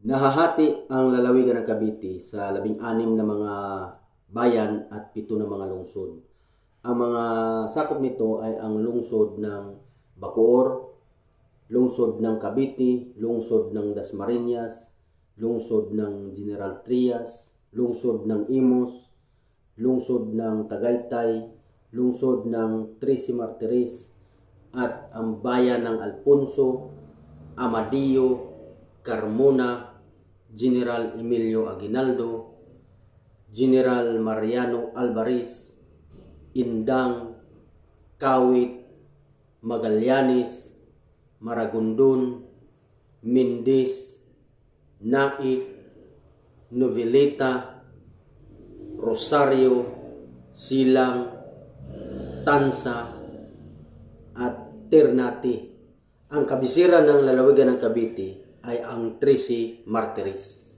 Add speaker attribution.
Speaker 1: Nahahati ang lalawigan ng Cavite sa 16 na mga bayan at 7 na mga lungsod. Ang mga sakop nito ay ang lungsod ng Bacoor, lungsod ng Cavite, lungsod ng Dasmariñas, lungsod ng General Trias, lungsod ng Imus, lungsod ng Tagaytay, lungsod ng Trece Martires, at ang bayan ng Alfonso, Amadillo, Carmona, General Emilio Aguinaldo, General Mariano Alvarez, Indang, Kawit, Magallanes, Maragondon, Mindis, Naik, Noveleta, Rosario, Silang, Tansa, at Ternate. Ang kabisera ng lalawigan ng Cavite ay ang Trece Martires.